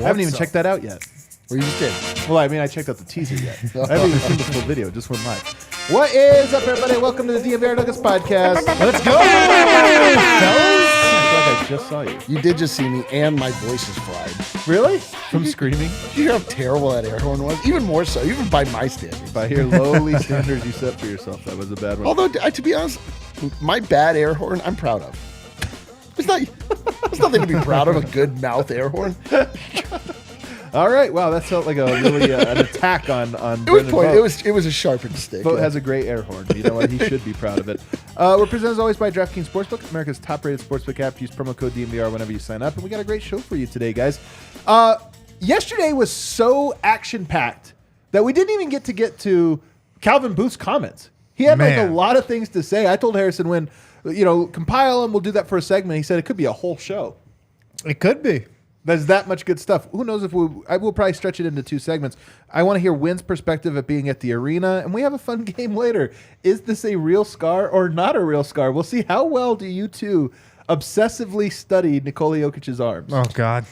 haven't even checked that out yet. Well, you just did. Well, I mean, I checked out the teaser yet. I haven't even seen the full video. Just went live. What is up, everybody? Welcome to the DNVR podcast. Let's go, fellas. I just saw you. You did just see me, and my voice is fried. Really? From screaming? Did you hear how terrible that air horn was? Even more so, even by my standards. By your lowly standards you set for yourself, that was a bad one. Although, to be honest, my bad air horn, I'm proud of. There's nothing to be proud of, a good mouth air horn. All right, wow, that felt like a really an attack on. It was a sharpened stick. Vogt has a great air horn. You know what? He should be proud of it. We're presented as always by DraftKings Sportsbook, America's top-rated sportsbook app. Use promo code DNVR whenever you sign up, and we got a great show for you today, guys. Yesterday was so action-packed that we didn't even get to Calvin Booth's comments. He had like a lot of things to say. I told Harrison when, compile them, we'll do that for a segment. He said it could be a whole show. It could be. There's that much good stuff. Who knows if I will probably stretch it into two segments. I want to hear Wynn's perspective of being at the arena, and we have a fun game later. Is this a real scar or not a real scar? We'll see how well do you two obsessively study Nikola Jokic's arms. Oh, God.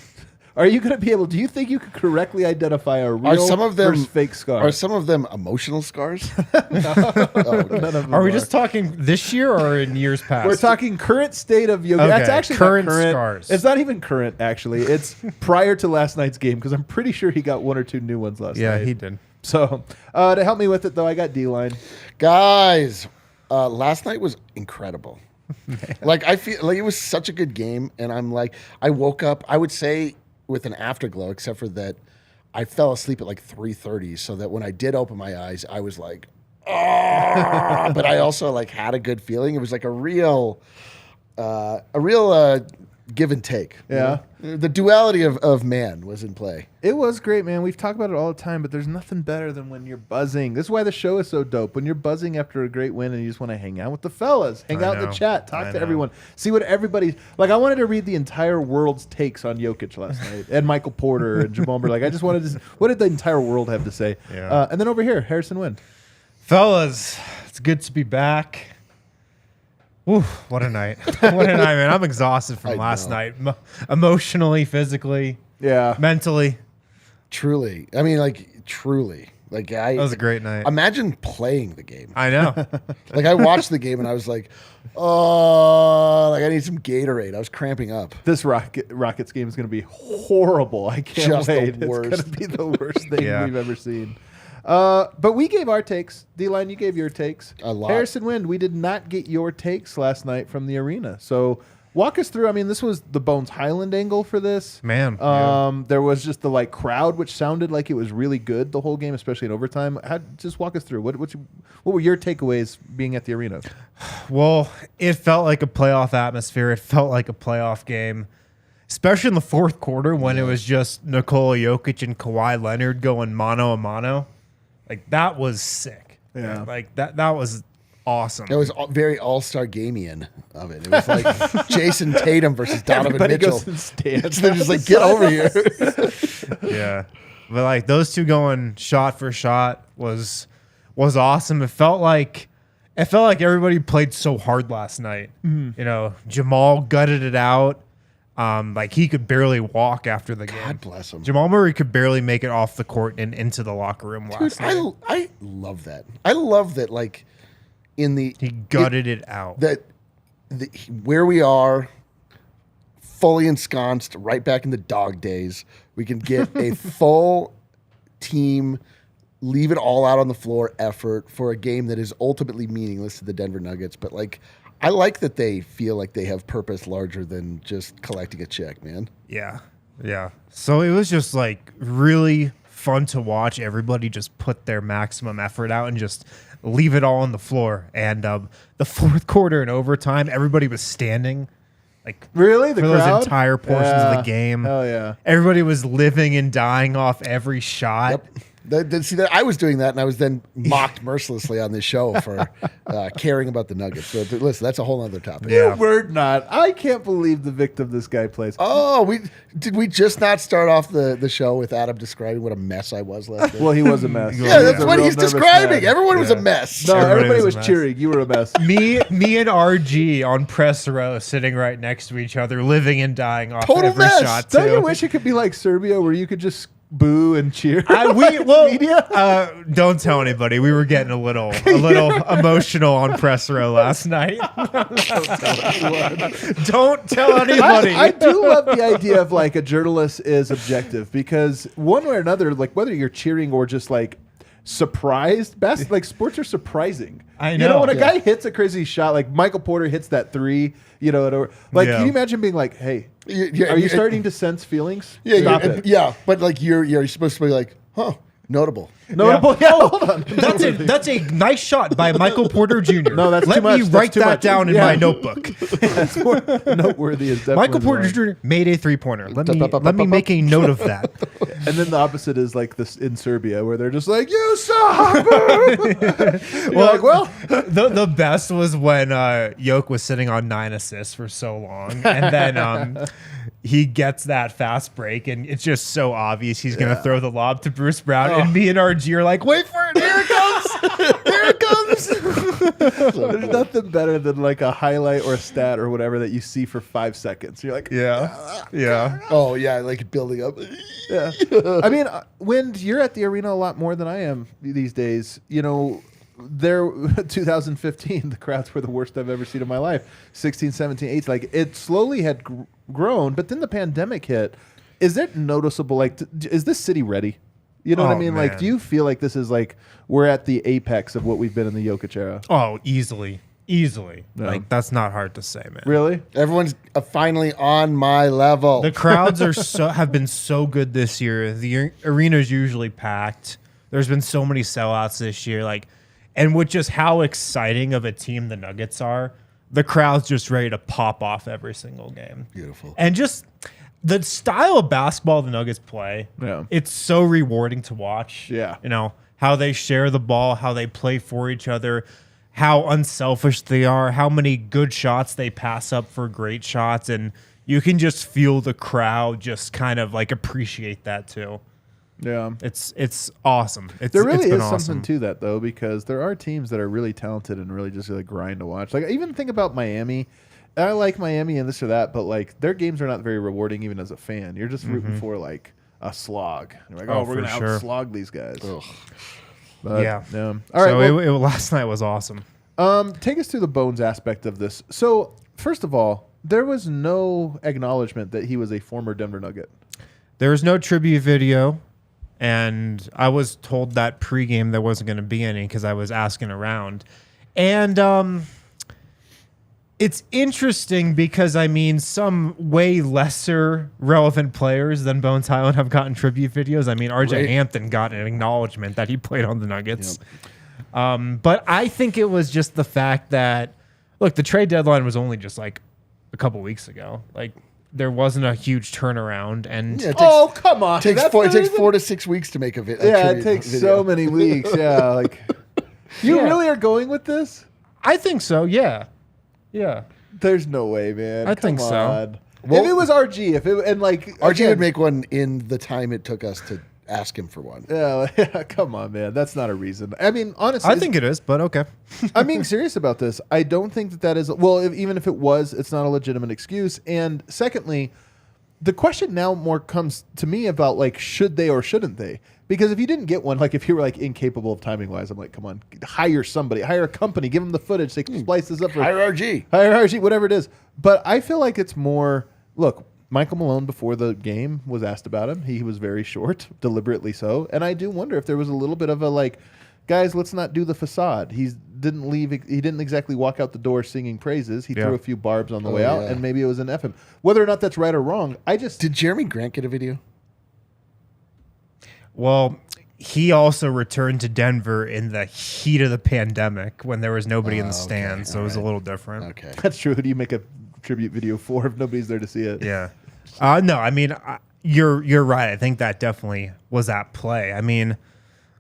Are you going to be able, do you think you could correctly identify a real versus fake scar? Are some of them emotional scars? None of them Are we just talking this year or in years past? We're talking current state of Jokic. Okay, That's actually current not current scars. It's not even current, actually. It's prior to last night's game because I'm pretty sure he got one or two new ones last night. Yeah, he did. So to help me with it, though, I got D-line. Guys, last night was incredible. Like, I feel like it was such a good game, and I'm like, I woke up, I would say, with an afterglow, except for that I fell asleep at like 3:30, so that when I did open my eyes, I was like, oh, but I also like had a good feeling. It was like a real give and take. Yeah. You know? The duality of man was in play. It was great, man. We've talked about it all the time, but there's nothing better than when you're buzzing. This is why the show is so dope. When you're buzzing after a great win and you just want to hang out with the fellas, hang out in the chat, talk to everyone, see what everybody's like. I wanted to read the entire world's takes on Jokic last night, and Michael Porter and Jamal Murray. Like, I just wanted to. What did the entire world have to say? Yeah. And then over here, Harrison Wynn. Fellas, it's good to be back. Ooh, what a night. What a night, man. I'm exhausted from last night. Emotionally, physically, mentally. Truly. I mean, like, truly. Like, that was a great night. Imagine playing the game. I know. Like, I watched the game and I was like, oh, like I need some Gatorade. I was cramping up. This Rockets game is going to be horrible. I can't Just wait. the worst. It's going to be the worst thing we've ever seen. But we gave our takes. D-Line, you gave your takes. A lot. Harrison Wind, we did not get your takes last night from the arena. So walk us through. I mean, this was the Bones Hyland angle for this. Man. There was just the crowd, which sounded like it was really good the whole game, especially in overtime. Just walk us through. What were your takeaways being at the arena? Well, it felt like a playoff atmosphere. It felt like a playoff game, especially in the fourth quarter when it was just Nikola Jokic and Kawhi Leonard going mano a mano. Like, that was sick. Yeah. Like, that was awesome. It was very all-star Gamian of it. It was like Jason Tatum versus Donovan Mitchell. Goes and stands. They're just like, get over here. Yeah. But, like, those two going shot for shot was awesome. It felt like everybody played so hard last night. Mm-hmm. You know, Jamal gutted it out. Like, he could barely walk after the game. God bless him. Jamal Murray could barely make it off the court and into the locker room last night. I love that. I love that, like, he gutted it out. Where we are, fully ensconced, right back in the dog days, we can get a full team, leave it all out on the floor effort for a game that is ultimately meaningless to the Denver Nuggets. But, like, I like that they feel like they have purpose larger than just collecting a check, man. Yeah. Yeah. So it was just like really fun to watch everybody just put their maximum effort out and just leave it all on the floor. And the fourth quarter and overtime, everybody was standing. Like, really? The for crowd? Those entire portions of the game. Hell yeah. Everybody was living and dying off every shot. Yep. I was doing that, and I was then mocked mercilessly on this show for caring about the Nuggets. So listen, that's a whole other topic. Yeah. You were not. I can't believe the victim this guy plays. Oh, we just not start off the show with Adam describing what a mess I was last night? Well, he was a mess. Yeah, that's a what real he's nervous describing. man. Everyone was a mess. No, everybody was a was mess. cheering. You were a mess. Me and RG on press row, sitting right next to each other, living and dying off Total every mess. shot. Don't too. you wish it could be like Serbia, where you could just boo and cheer? Don't tell anybody. We were getting a little emotional on press row last night. Don't tell anybody. I do love the idea of like a journalist is objective, because one way or another, like whether you're cheering or just like surprised, like sports are surprising. I You know, know. when a guy hits a crazy shot, like Michael Porter hits that three, like, Yeah. can you imagine being like, hey, are you starting to sense feelings? Yeah, Stop it. yeah, but like you're supposed to be like, huh, notable. Notable. Yeah, hold on. That's a nice shot by Michael Porter Jr. No, that's Let too much. me That's write too that much. down in Yeah. my notebook. That's more noteworthy. Is definitely Michael the Porter line. Jr. made a 3-pointer. Let me make a note of that. And then the opposite is like this in Serbia, where they're just like, you suck. well, The best was when Jokic was sitting on 9 assists for so long, and then he gets that fast break, and it's just so obvious he's gonna throw the lob to Bruce Brown, and me and RG are like, wait for it, here it comes, here it comes. there's nothing better than like a highlight or a stat or whatever that you see for 5 seconds. You're like, Yeah. Oh yeah, like building up. yeah. I mean, when you're at the arena a lot more than I am these days, there 2015 the crowds were the worst I've ever seen in my life. 16, 17, 18, like it slowly had grown, but then the pandemic hit. Is it noticeable, like is this city ready? You know what I Oh, mean? man. Like, do you feel like this is like we're at the apex of what we've been in the Jokic era? Oh, easily. Yeah. Like, that's not hard to say, man. Really? Everyone's finally on my level. The crowds have been so good this year. The arena is usually packed. There's been so many sellouts this year, and with just how exciting of a team the Nuggets are, the crowd's just ready to pop off every single game. Beautiful. And just the style of basketball the Nuggets play, it's so rewarding to watch. Yeah. How they share the ball, how they play for each other, how unselfish they are, how many good shots they pass up for great shots. And you can just feel the crowd just kind of like appreciate that too. Yeah. It's awesome. There really it's been is awesome. something to that, though, because there are teams that are really talented and really just like grind to watch. Like, I even think about Miami. I like Miami and this or that, but like their games are not very rewarding even as a fan. You're just rooting for like a slog. You're like, we're for gonna sure. outslog these guys. Ugh. But, Yeah. All right. So well, last night was awesome. take us through the Bones aspect of this. So, first of all, there was no acknowledgement that he was a former Denver Nugget. There was no tribute video, and I was told that pregame there wasn't going to be any because I was asking around. And it's interesting because, I mean, some way lesser relevant players than Bones Hyland have gotten tribute videos. I mean, RJ Right. Hampton got an acknowledgement that he played on the Nuggets. But I think it was just the fact that, look, the trade deadline was only just like a couple weeks ago. Like, there wasn't a huge turnaround. And Yeah, Come on! it takes That's 4 to 6 weeks to make a video. Yeah, it takes so many weeks. Yeah, like you Yeah. really are going with this? I think so, yeah. Yeah. There's no way, man. I think Come so. on. Well- if it was RG, RG again, would make one in the time it took us to ask him for one. Yeah, come on, man. That's not a reason. I mean, honestly, I think it is, but okay. I'm being serious about this. I don't think that is well. Even if it was, it's not a legitimate excuse. And secondly, the question now more comes to me about like, should they or shouldn't they? Because if you didn't get one, like if you were like incapable of timing wise, I'm like, come on, hire somebody, hire a company, give them the footage, they can splice this up for Hire RG. hire RG, whatever it is. But I feel like it's more. Look, Michael Malone before the game was asked about him. He was very short, deliberately so. And I do wonder if there was a little bit of a like, guys, let's not do the facade. He didn't leave. He didn't exactly walk out the door singing praises. He threw a few barbs on the way out, yeah. and maybe it was an FM. Whether or not that's right or wrong, Did Jeremy Grant get a video? Well, he also returned to Denver in the heat of the pandemic when there was nobody in the stands, so it was a little different. Okay. That's true. Who do you make a tribute video for if nobody's there to see it? Yeah. No, I mean, you're right. I think that definitely was at play. I mean,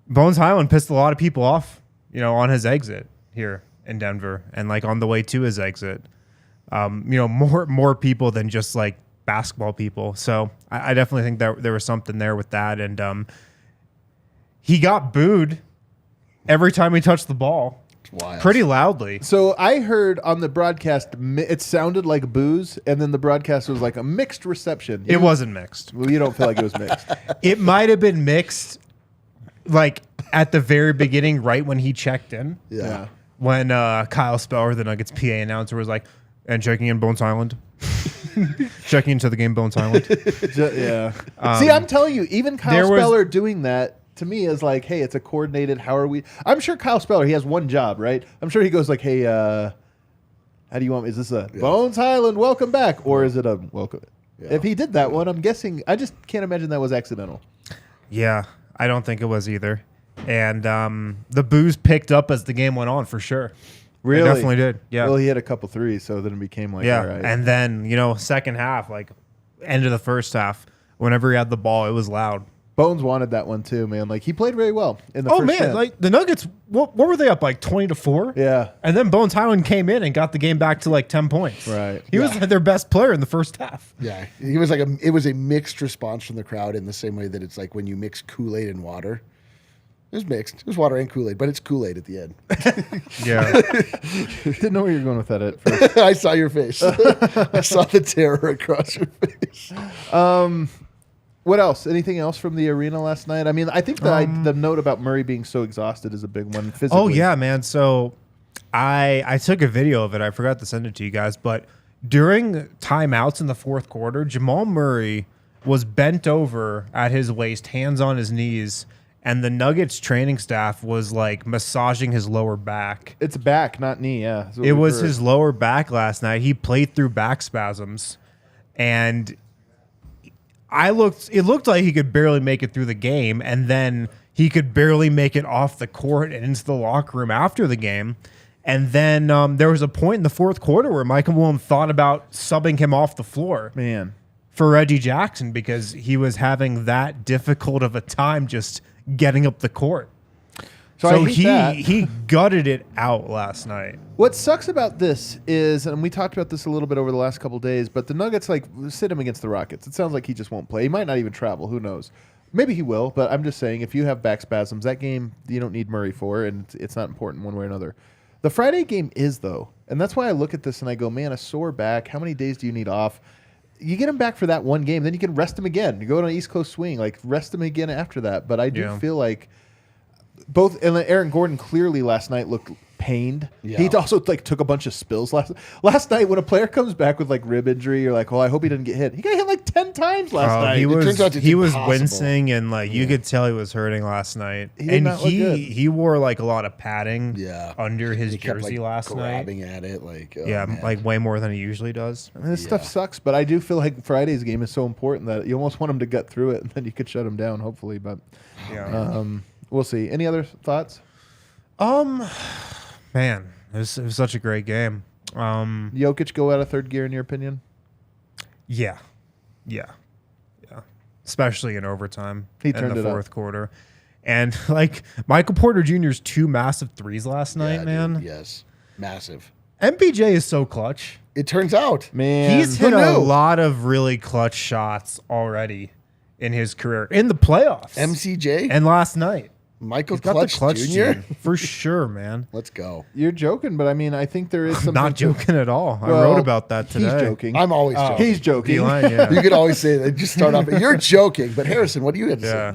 Bones Hyland pissed a lot of people off, on his exit here in Denver and like on the way to his exit. More people than just like basketball people. So I definitely think that there was something there with that. And he got booed every time he touched the ball. Wild. Pretty loudly. So I heard on the broadcast, it sounded like booze, and then the broadcast was like a mixed reception. It wasn't mixed. Well, you don't feel like it was mixed. It might have been mixed, like at the very beginning, right when he checked in. Yeah. When Kyle Speller, the Nuggets PA announcer, was like, and checking in Bones Hyland. Checking into the game, Bones Hyland. Yeah. See, I'm telling you, even Kyle Speller doing that, to me, is like, hey, it's a coordinated, how are we? I'm sure Kyle Speller, he has one job, right? I'm sure he goes like, hey, how do you want me? Is this a Bones Hyland, welcome back? Or is it a welcome? Yeah. If he did that one, I'm guessing, I just can't imagine that was accidental. Yeah, I don't think it was either. And the booze picked up as the game went on, for sure. Really? It definitely did. Yeah. Well, he had a couple threes, so then it became like, all right. And then, second half, like end of the first half, whenever he had the ball, it was loud. Bones wanted that one too, man. Like he played very well in the first half. Like the Nuggets, what were they up like 20-4? Yeah. And then Bones Hyland came in and got the game back to like 10 points. Right. He was their best player in the first half. Yeah. He was like it was a mixed response from the crowd in the same way that it's like when you mix Kool-Aid and water. It was mixed. It was water and Kool-Aid, but it's Kool-Aid at the end. Yeah. Didn't know where you were going with that at first. I saw your face. I saw the terror across your face. What else? Anything else from the arena last night? I mean, I think the note about Murray being so exhausted is a big one physically. Oh, yeah, man. So I took a video of it. I forgot to send it to you guys. But during timeouts in the fourth quarter, Jamal Murray was bent over at his waist, hands on his knees, and the Nuggets training staff was like massaging his lower back. It's back, not knee, yeah. It was his lower back last night. He played through back spasms, and it looked like he could barely make it through the game, and then he could barely make it off the court and into the locker room after the game. And then there was a point in the fourth quarter where Michael Malone thought about subbing him off the floor. Man. For Reggie Jackson, because he was having that difficult of a time just getting up the court. So he gutted it out last night. What sucks about this is, and we talked about this a little bit over the last couple of days, but the Nuggets sit him against the Rockets. It sounds like he just won't play. He might not even travel. Who knows? Maybe he will, but I'm just saying, if you have back spasms, that game you don't need Murray for, and it's not important one way or another. The Friday game is, though, and that's why I look at this and I go, man, a sore back, how many days do you need off? You get him back for that one game, then you can rest him again. You go on an East Coast swing, like rest him again after that. But I do feel like both, and Aaron Gordon clearly last night looked pained. Yeah. He also took a bunch of spills last night. When a player comes back with rib injury, you're like, oh, I hope he didn't get hit. He got hit 10 times last night. He was wincing, and you could tell he was hurting last night. He wore a lot of padding under his jersey last night. Grabbing at it way more than he usually does. I mean, this stuff sucks, but I do feel like Friday's game is so important that you almost want him to gut through it, and then you could shut him down, hopefully. But we'll see. Any other thoughts? Man, it was such a great game. Jokic go out of third gear in your opinion? Yeah. Especially in overtime. He turned in the it fourth quarter. And Michael Porter Jr.'s 2 massive threes last night, man. Dude, yes. Massive. MPJ is so clutch. It turns out. Man. He's hit a lot of really clutch shots already in his career. In the playoffs. MCJ? And last night. Michael Clutch Jr.? For sure, man. Let's go. You're joking, but I mean, I think there is something. Not joking at all. I wrote about that today. He's joking. I'm always joking. He's joking. You could always say that. Just start off. You're joking, but Harrison, what do you have to say?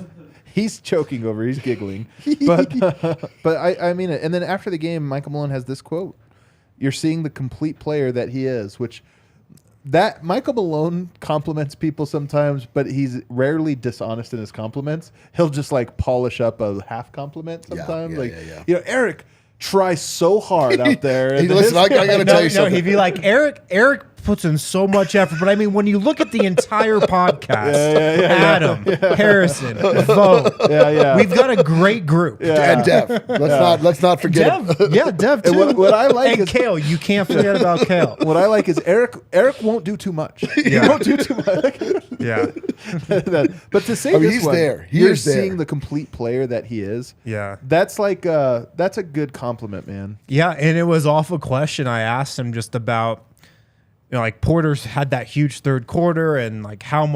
He's choking over. He's giggling. But I mean it. And then after the game, Michael Malone has this quote: "You're seeing the complete player that he is," which. That Michael Malone compliments people sometimes, but he's rarely dishonest in his compliments. He'll just polish up a half compliment sometimes. Eric tries so hard out there. Listen, I got to tell you something. He'd be like, Eric puts in so much effort. But I mean, when you look at the entire podcast, Adam, Harrison, Vogt, we've got a great group. And Dev. Let's not forget. Dev, Dev too. And what I like and is Kale. You can't forget about Kale. What I like is Eric won't do too much. He won't do too much. But to say this he's one, there. You're seeing the complete player that he is. Yeah. That's like that's a good compliment, man. Yeah, and it was off a question I asked him just about, like Porter's had that huge third quarter and like how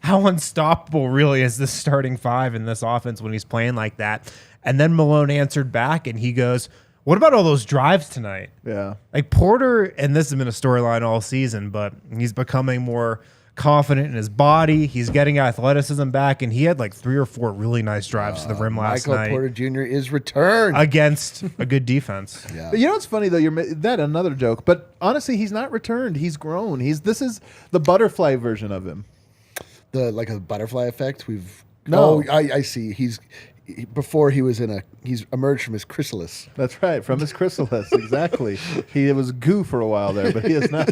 unstoppable really is this starting five in this offense when he's playing like that. And then Malone answered back and he goes, what about all those drives tonight? Yeah. Like Porter, and this has been a storyline all season, but he's becoming more confident in his body. He's getting athleticism back, and he had like 3 or 4 really nice drives to the rim last night. Michael Porter Jr. is returned against a good defense. But you know what's funny though? That another joke, but honestly, he's not returned. He's grown. This is the butterfly version of him. Like a butterfly effect. No. I see. He's emerged from his chrysalis. That's right, from his chrysalis, exactly. He was goo for a while there, but he is now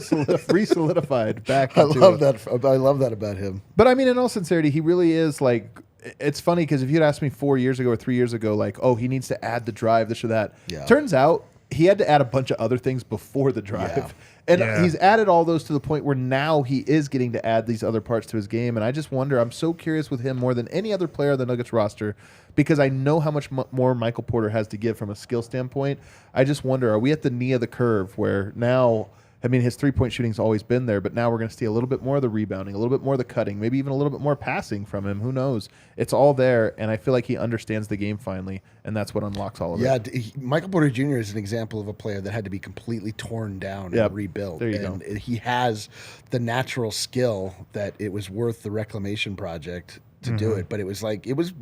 re-solidified back. I love that about him. But I mean, in all sincerity, he really is like. It's funny because if you'd asked me 4 years ago or 3 years ago, like, oh, he needs to add the drive, this or that. Yeah. Turns out he had to add a bunch of other things before the drive. Yeah. And he's added all those to the point where now he is getting to add these other parts to his game. And I just wonder, I'm so curious with him more than any other player on the Nuggets roster because I know how much more Michael Porter has to give from a skill standpoint. I just wonder, are we at the knee of the curve where now, I mean, his three-point shooting's always been there, but now we're going to see a little bit more of the rebounding, a little bit more of the cutting, maybe even a little bit more passing from him. Who knows? It's all there, and I feel like he understands the game finally, and that's what unlocks all of it. Yeah, Michael Porter Jr. is an example of a player that had to be completely torn down and rebuilt. There you go. He has the natural skill that it was worth the reclamation project to do it, but it was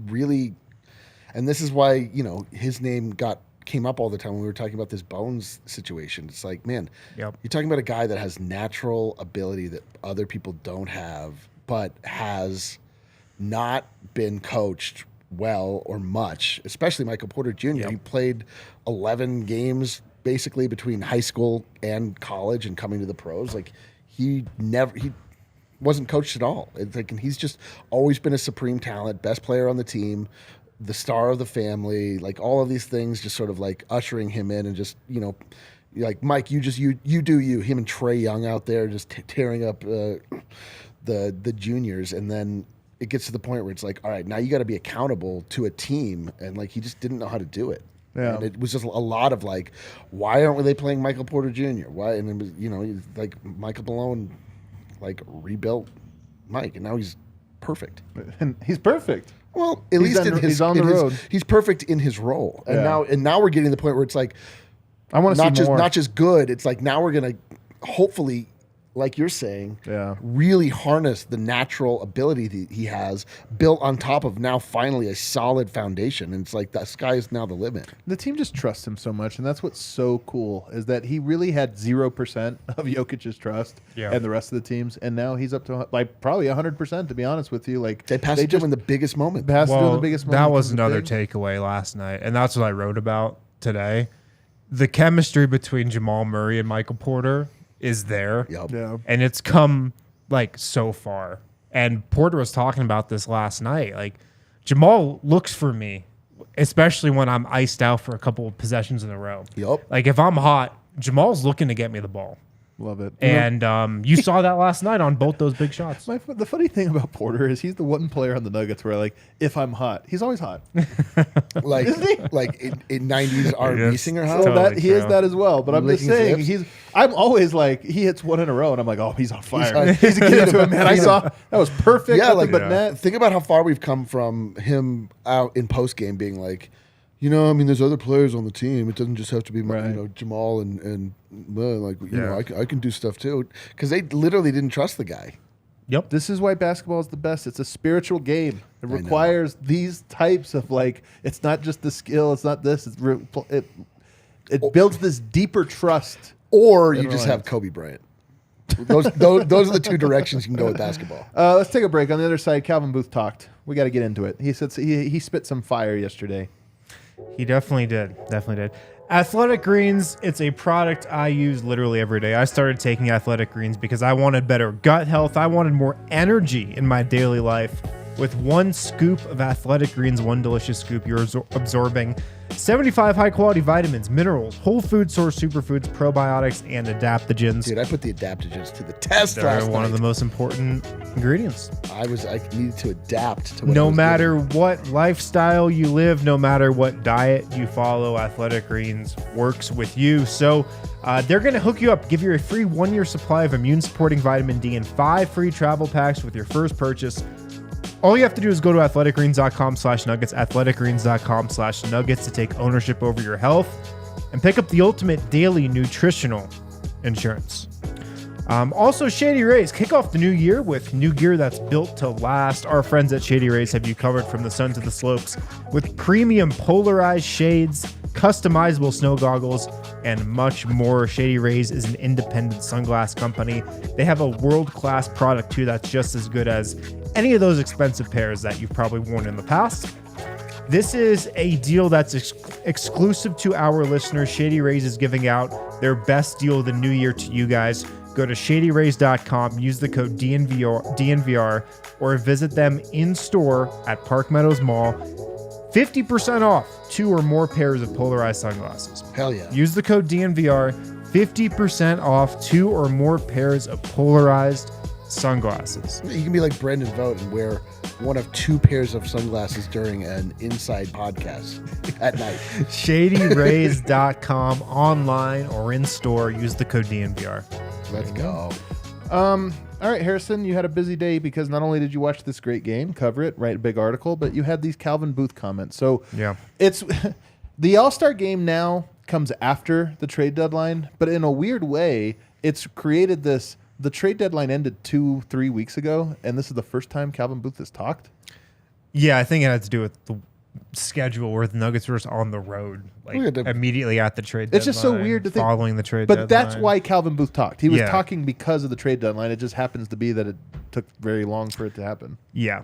really, and this is why, his name came up all the time when we were talking about this Bones situation. It's like, man, you're talking about a guy that has natural ability that other people don't have, but has not been coached well or much, especially Michael Porter Jr. He played 11 games basically between high school and college and coming to the pros. Like he wasn't coached at all. It's like, and he's just always been a supreme talent, best player on the team, the star of the family, like all of these things just sort of like ushering him in and just, like Mike, you do you. Him and Trae Young out there just tearing up the juniors, and then it gets to the point where it's like, all right, now you got to be accountable to a team, and like he just didn't know how to do it. Yeah. And it was just a lot of like, why aren't they playing Michael Porter Jr.? Why? And it was, like Michael Malone, like rebuilt Mike, and now he's perfect. And he's perfect. Well, at least he's on the road. He's perfect in his role, and now we're getting to the point where it's like, I want to see more. Not just good. It's like now we're gonna hopefully, like you're saying, really harness the natural ability that he has built on top of now finally a solid foundation. And it's like the sky is now the limit. The team just trusts him so much, and that's what's so cool is that he really had 0% of Jokic's trust and the rest of the teams, and now he's up to like probably 100%. To be honest with you, like they passed him in the biggest moment. That was another takeaway last night, and that's what I wrote about today. The chemistry between Jamal Murray and Michael Porter is there. And it's come like so far. And Porter was talking about this last night. Like Jamal looks for me, especially when I'm iced out for a couple of possessions in a row. Like if I'm hot, Jamal's looking to get me the ball. Love it. And you saw that last night on both those big shots. The funny thing about Porter is he's the one player on the Nuggets where, like, if I'm hot, he's always hot. like in 90s R&B singer hot? So totally he is that as well. But I'm just saying, I'm always like, he hits one in a row, and I'm like, oh, he's on fire. He's a kid to him, man. I saw that was perfect. Yeah, net. Think about how far we've come from him out in post-game being like, there's other players on the team. It doesn't just have to be, Jamal and I can do stuff too. Because they literally didn't trust the guy. Yep. This is why basketball is the best. It's a spiritual game. It requires these types of it's not just the skill. It's not this. It builds this deeper trust. Or you just have Kobe Bryant. Those are the two directions you can go with basketball. Let's take a break. On the other side, Calvin Booth talked. We got to get into it. He said he spit some fire yesterday. He definitely did. Athletic Greens, it's a product I use literally every day. I started taking Athletic Greens because I wanted better gut health. I wanted more energy in my daily life. With one scoop of Athletic Greens, one delicious scoop, you're absorbing 75 high-quality vitamins, minerals, whole food source superfoods, probiotics, and adaptogens. Dude, I put the adaptogens to the test They're last one night. of the most important ingredients. I needed to adapt to what I No was matter getting. what lifestyle you live, no matter what diet you follow, Athletic Greens works with you. So they're going to hook you up, give you a free 1-year supply of immune-supporting vitamin D and 5 free travel packs with your first purchase. All you have to do is go to athleticgreens.com/nuggets, athleticgreens.com/nuggets to take ownership over your health and pick up the ultimate daily nutritional insurance. Also, Shady Rays, kick off the new year with new gear that's built to last. Our friends at Shady Rays have you covered from the sun to the slopes with premium polarized shades, customizable snow goggles, and much more. Shady Rays is an independent sunglass company. They have a world-class product too that's just as good as any of those expensive pairs that you've probably worn in the past. This is a deal that's exclusive to our listeners. Shady Rays is giving out their best deal of the new year to you guys. Go to shadyrays.com, use the code DNVR, or visit them in store at Park Meadows Mall. 50% off 2 or more pairs of polarized sunglasses. Hell yeah. Use the code DNVR, 50% off 2 or more pairs of polarized sunglasses. You can be like Brendan Vogt and wear one of 2 pairs of sunglasses during an inside podcast at night. ShadyRays.com, online or in store. Use the code DNVR. Let's go. All right, Harrison, you had a busy day because not only did you watch this great game, cover it, write a big article, but you had these Calvin Booth comments. So Yeah. it's the All-Star game now comes after the trade deadline, but in a weird way, it's created this. The trade deadline ended 2-3 weeks ago, and this is the first time Calvin Booth has talked. Yeah, I think it had to do with the schedule where the Nuggets were just on the road, like immediately at the trade deadline. It's just so weird to think. Following the trade but deadline. that's why Calvin Booth talked. He was Yeah. talking because of the trade deadline. It just happens to be that it took very long for it to happen. Yeah.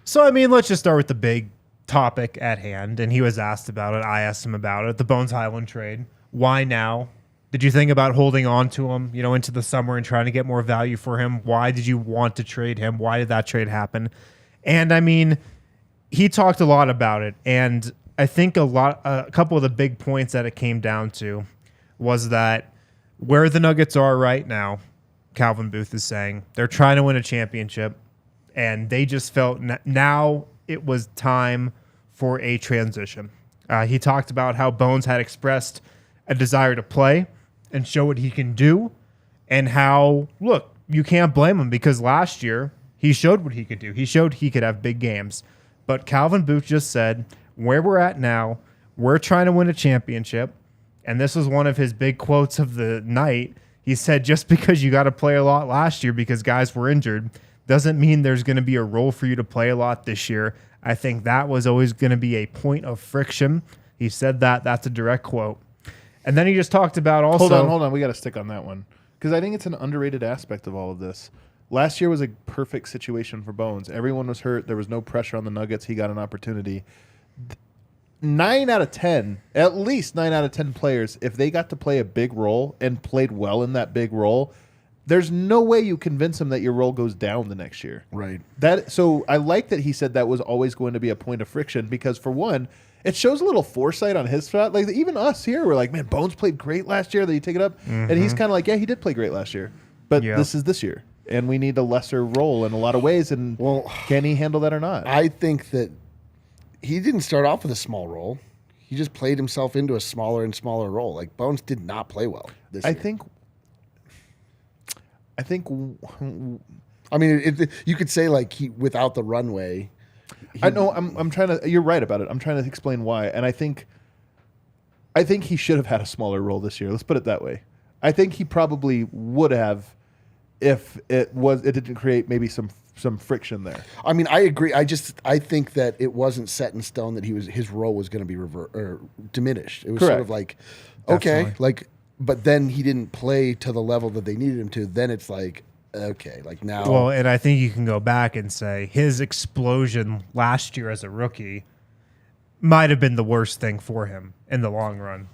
So, I mean, let's just start with the big topic at hand. And he was asked about it. I asked him about it. The Bones Hyland trade. Why now? Did you think about holding on to him, into the summer and trying to get more value for him? Why did you want to trade him? Why did that trade happen? And I mean, he talked a lot about it. And I think a couple of the big points that it came down to was that where the Nuggets are right now, Calvin Booth is saying they're trying to win a championship, and they just felt now it was time for a transition. He talked about how Bones had expressed a desire to play and show what he can do, and how, look, you can't blame him because last year he showed what he could do. He showed he could have big games. But Calvin Booth just said, where we're at now, we're trying to win a championship. And this was one of his big quotes of the night. He said, just because you got to play a lot last year because guys were injured doesn't mean there's going to be a role for you to play a lot this year. I think that was always going to be a point of friction. He said that. That's a direct quote. And then he just talked about also... Hold on. We got to stick on that one because I think it's an underrated aspect of all of this. Last year was a perfect situation for Bones. Everyone was hurt. There was no pressure on the Nuggets. He got an opportunity. 9 out of 10, at least 9 out of 10 players, if they got to play a big role and played well in that big role, there's no way you convince them that your role goes down the next year. Right. So I like that he said that was always going to be a point of friction because, for one, it shows a little foresight on his shot. Like, even us here, we're like, man, Bones played great last year. Then you take it up. Mm-hmm. And he's kind of like, yeah, he did play great last year. But this is this year. And we need a lesser role in a lot of ways. And can he handle that or not? I think that he didn't start off with a small role. He just played himself into a smaller and smaller role. Like, Bones did not play well this year. I mean, you could say, like, he without the runway. I know. I'm trying to. You're right about it. I'm trying to explain why. And I think he should have had a smaller role this year. Let's put it that way. I think he probably would have if it didn't create maybe some friction there. I mean, I agree. I think that it wasn't set in stone that his role was going to be diminished. It was Correct. sort of like, okay, Definitely. like, but then he didn't play to the level that they needed him to. Then it's like, okay, like now. Well, and I think you can go back and say his explosion last year as a rookie might have been the worst thing for him in the long run.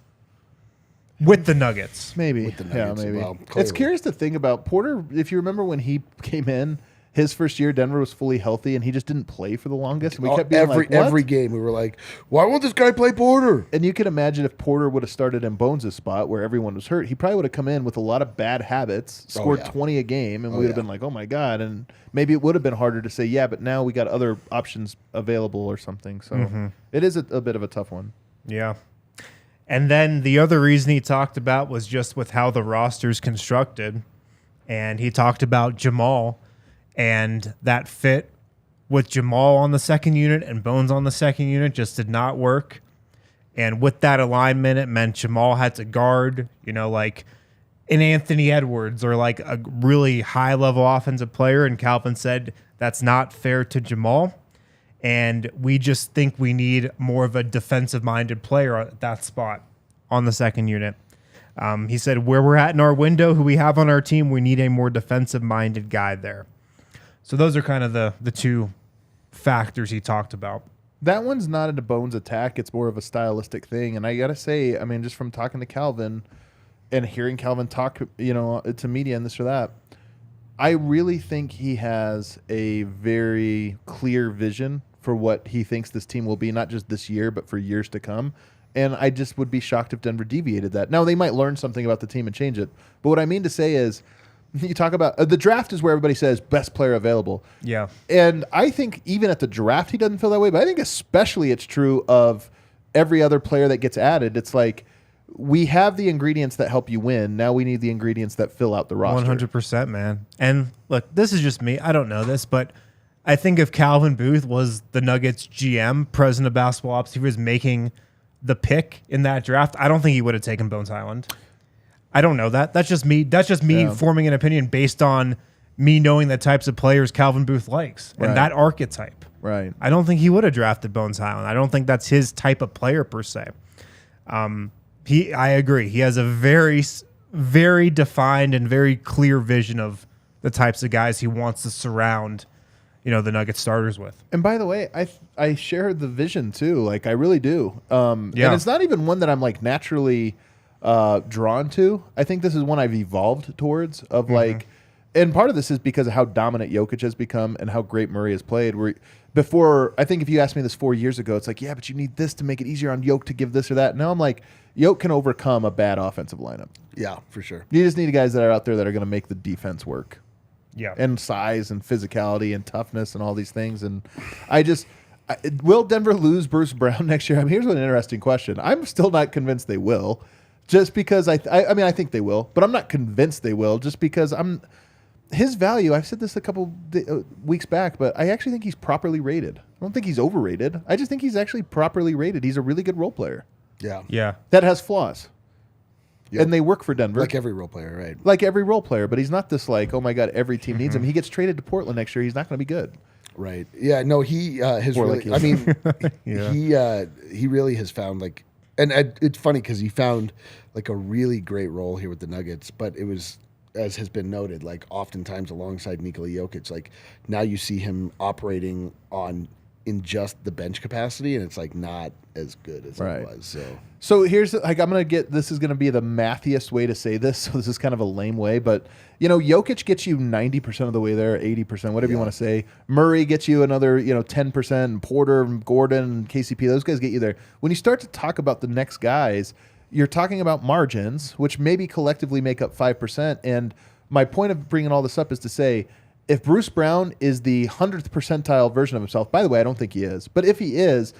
with the Nuggets. Maybe. With the Nuggets, maybe. well, It's clearly. curious to think about Porter. If you remember when he came in, his first year, Denver was fully healthy, and he just didn't play for the longest. And we kept being like, what? Every game we were like, why won't this guy play Porter? And you can imagine if Porter would have started in Bones' spot where everyone was hurt, he probably would have come in with a lot of bad habits, scored 20 a game, and we would have been like, oh my God. And maybe it would have been harder to say, yeah, but now we got other options available or something. So it is a bit of a tough one. Yeah. And then the other reason he talked about was just with how the roster's constructed. And he talked about Jamal and that fit with Jamal on the second unit and Bones on the second unit just did not work. And with that alignment, it meant Jamal had to guard, like an Anthony Edwards or like a really high-level offensive player. And Calvin said that's not fair to Jamal. And we just think we need more of a defensive-minded player at that spot on the second unit. He said where we're at in our window, who we have on our team, we need a more defensive-minded guy there. So those are kind of the two factors he talked about. That one's not a Bones attack. It's more of a stylistic thing. And I got to say, I mean, just from talking to Calvin and hearing Calvin talk, to media and this or that, I really think he has a very clear vision for what he thinks this team will be, not just this year, but for years to come. And I just would be shocked if Denver deviated that. Now, they might learn something about the team and change it. But what I mean to say is, you talk about the draft is where everybody says best player available. Yeah. And I think even at the draft, he doesn't feel that way. But I think especially it's true of every other player that gets added. It's like we have the ingredients that help you win. Now we need the ingredients that fill out the roster. 100%, man. And look, this is just me. I don't know this, but I think if Calvin Booth was the Nuggets GM, president of basketball ops, he was making the pick in that draft, I don't think he would have taken Bones Hyland. I don't know that. That's just me. That's just me forming an opinion based on me knowing the types of players Calvin Booth likes and that archetype. Right. I don't think he would have drafted Bones Hyland. I don't think that's his type of player per se. I agree. He has a very, very defined and very clear vision of the types of guys he wants to surround, the Nuggets starters with. And by the way, I share the vision too. Like I really do. And it's not even one that I'm like naturally drawn to. I think this is one I've evolved towards of like, and part of this is because of how dominant Jokic has become and how great Murray has played. Where before, I think if you asked me this 4 years ago, it's like, yeah, but you need this to make it easier on Jokic to give this or that. Now I'm like, Jokic can overcome a bad offensive lineup. Yeah, for sure. You just need guys that are out there that are going to make the defense work. Yeah. And size and physicality and toughness and all these things. And will Denver lose Bruce Brown next year? I mean, here's an interesting question. I'm still not convinced they will. Just because I think they will, but I'm not convinced they will. Just because his value. I've said this a couple weeks back, but I actually think he's properly rated. I don't think he's overrated. I just think he's actually properly rated. He's a really good role player. Yeah. Yeah. That has flaws, Yep. and they work for Denver. Like every role player, right? Like every role player, but he's not this like, oh my God, every team needs him. He gets traded to Portland next year. He's not going to be good. Right. Yeah. No. He has Or really. like I mean, Yeah. he really has found like, and it's funny because he found like a really great role here with the Nuggets, but it was, as has been noted, like oftentimes alongside Nikola Jokic, like now you see him operating in just the bench capacity, and it's like not as good as it was. So here's like this is gonna be the mathiest way to say this. So this is kind of a lame way, but Jokic gets you 90% of the way there, 80%, whatever you want to say. Murray gets you another 10%, and Porter, and Gordon, and KCP, those guys get you there. When you start to talk about the next guys, you're talking about margins, which maybe collectively make up 5%. And my point of bringing all this up is to say, if Bruce Brown is the 100th percentile version of himself, by the way, I don't think he is, but if he is,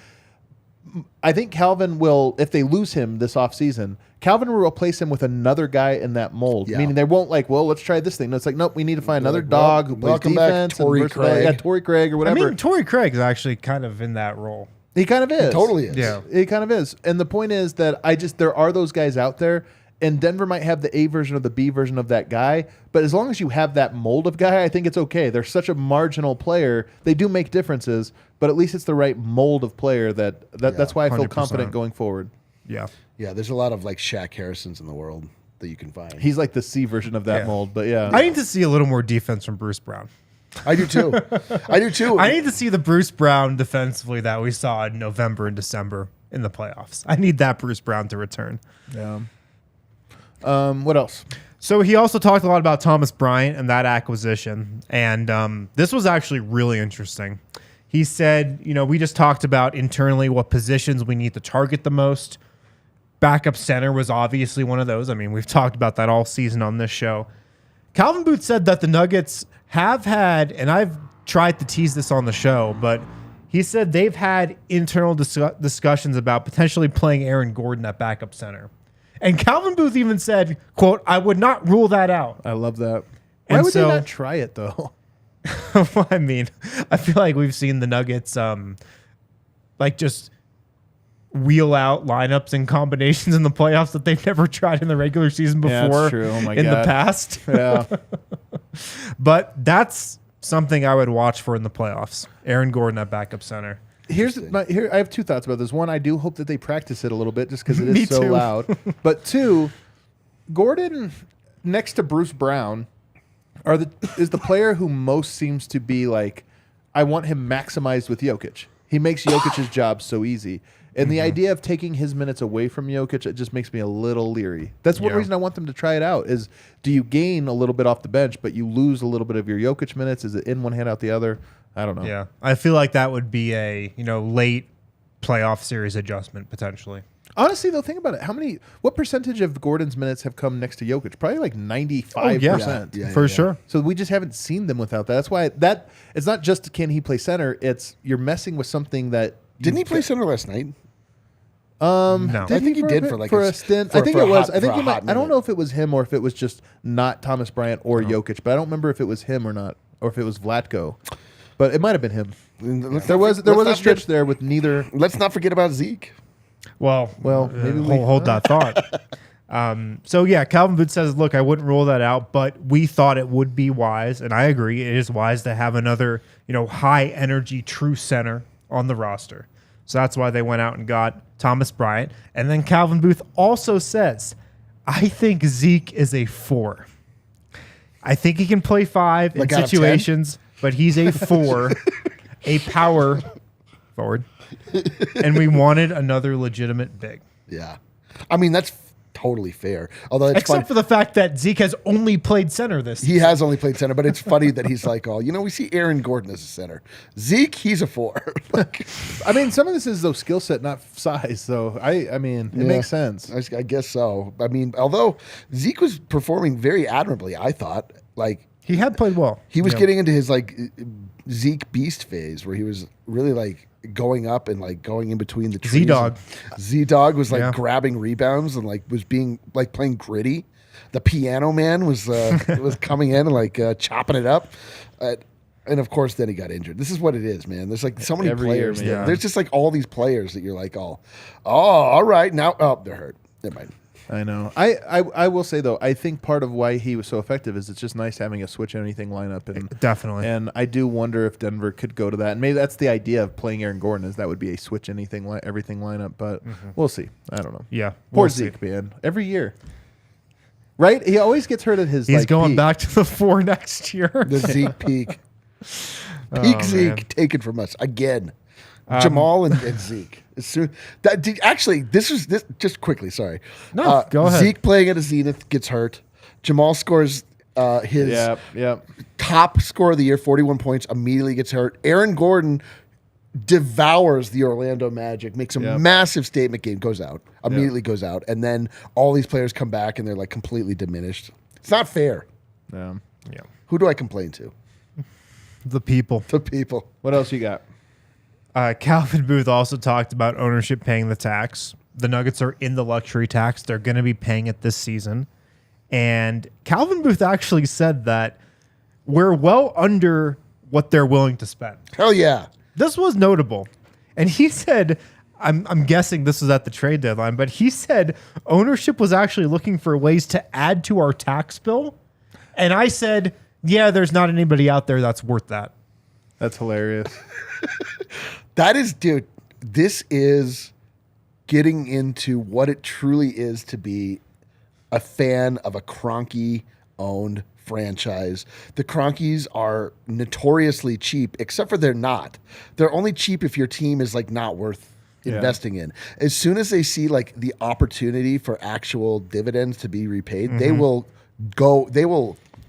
I think Calvin will, if they lose him this offseason, Calvin will replace him with another guy in that mold. Yeah. Meaning they won't like, well, let's try this thing. No, it's like, nope, we need to find another dog who plays welcome back, defense. Torrey Craig. Yeah, Torrey Craig or whatever. I mean, Torrey Craig is actually kind of in that role. He kind of is. He totally is. Yeah. He kind of is. And the point is that there are those guys out there, and Denver might have the A version of the B version of that guy, but as long as you have that mold of guy, I think it's okay. They're such a marginal player. They do make differences, but at least it's the right mold of player that's why I feel 100%. confident going forward. Yeah. Yeah. There's a lot of like Shaq Harrisons in the world that you can find. He's like the C version of that mold, but yeah. I need to see a little more defense from Bruce Brown. I do too. I do too. I need to see the Bruce Brown defensively that we saw in November and December in the playoffs. I need that Bruce Brown to return. Yeah. What else? So he also talked a lot about Thomas Bryant and that acquisition. And this was actually really interesting. He said, we just talked about internally what positions we need to target the most. Backup center was obviously one of those. I mean, we've talked about that all season on this show. Calvin Booth said that the Nuggets have had, and I've tried to tease this on the show, but he said they've had internal discussions about potentially playing Aaron Gordon at backup center. And Calvin Booth even said, quote, I would not rule that out. I love that. Why And would so- they not try it, though? Well, I mean, I feel like we've seen the Nuggets just wheel out lineups and combinations in the playoffs that they've never tried in the regular season before Yeah, that's true. Oh my in God. the past. Yeah. But that's something I would watch for in the playoffs. Aaron Gordon at backup center. Here I have two thoughts about this. One, I do hope that they practice it a little bit just because it Me is so too. loud. But two, Gordon next to Bruce Brown is the player who most seems to be like, I want him maximized with Jokic. He makes Jokic's job so easy. And the idea of taking his minutes away from Jokic, it just makes me a little leery. That's one reason I want them to try it out is, do you gain a little bit off the bench, but you lose a little bit of your Jokic minutes? Is it in one hand, out the other? I don't know. Yeah. I feel like that would be a, late playoff series adjustment potentially. Honestly, though, think about it. What percentage of Gordon's minutes have come next to Jokic? Probably like 95%. Yeah. For sure. So we just haven't seen them without that. That's why it's not just can he play center, it's you're messing with something that Didn't he play center last night? No. I think he did for like a a stint. for- I think for a it was. hot- I think for a you might. hot I don't minute. know if it was him or if it was just not Thomas Bryant or Jokic, but I don't remember if it was him or not, or if it was Vlatko. But it might have been him. There was a stretch there with neither. Let's not forget about Zeke. Well, maybe hold that thought. So yeah, Calvin Booth says, look, I wouldn't rule that out, but we thought it would be wise, and I agree, it is wise to have another, high energy true center on the roster. So that's why they went out and got Thomas Bryant. And then Calvin Booth also says, I think Zeke is a 4. I think he can play 5 Like in out of 10? situations, but he's a 4, a power forward. And we wanted another legitimate big. Yeah. I mean, that's totally fair. Although it's Except fun. for the fact that Zeke has only played center this He has only played center, but it's funny that he's like, we see Aaron Gordon as a center. Zeke, he's a 4. I mean, some of this is though skill set, not size. So I mean, it makes sense. I guess so. I mean, although Zeke was performing very admirably, I thought. Like, He had played well. he was getting into his like Zeke beast phase where he was really like going up and like going in between the trees. Z-Dog. Z-Dog was like Yeah. grabbing rebounds and like was being like playing gritty. The piano man was was coming in and like chopping it up. And of course, then he got injured. This is what it is, man. There's like so many Every year, players. man. There's just like all these players that you're like, all right, now, they're hurt. Never mind. I know. I will say though, I think part of why he was so effective is it's just nice having a switch anything lineup, and Definitely. And I do wonder if Denver could go to that. And maybe that's the idea of playing Aaron Gordon, is that would be a switch anything everything lineup. But we'll see. I don't know. Yeah. Poor we'll see. Zeke, man. Every year, right? He always gets hurt at his. He's like, going peak. back to the 4 next year. The Zeke peak. Oh, Peak Zeke man. taken from us again. Jamal and Zeke. As soon actually, this just quickly. Sorry. No, go ahead. Zeke playing at a Zenith gets hurt. Jamal scores his Yep. top score of the year, 41 points. Immediately gets hurt. Aaron Gordon devours the Orlando Magic, makes a Yep. massive statement game, goes out, immediately goes out, and then all these players come back and they're like completely diminished. It's not fair. Yeah. Yeah. Who do I complain to? The people. The people. What else you got? Calvin Booth also talked about ownership paying the tax. The Nuggets are in the luxury tax. They're going to be paying it this season. And Calvin Booth actually said that we're well under what they're willing to spend. Hell yeah. This was notable. And he said, I'm guessing this was at the trade deadline, but he said ownership was actually looking for ways to add to our tax bill. And I said, yeah, there's not anybody out there that's worth that. That's hilarious. That is, dude, this is getting into what it truly is to be a fan of a Kroenke-owned franchise. The Kroenkes are notoriously cheap, except for they're not. They're only cheap if your team is like not worth investing in. As soon as they see like the opportunity for actual dividends to be repaid, they will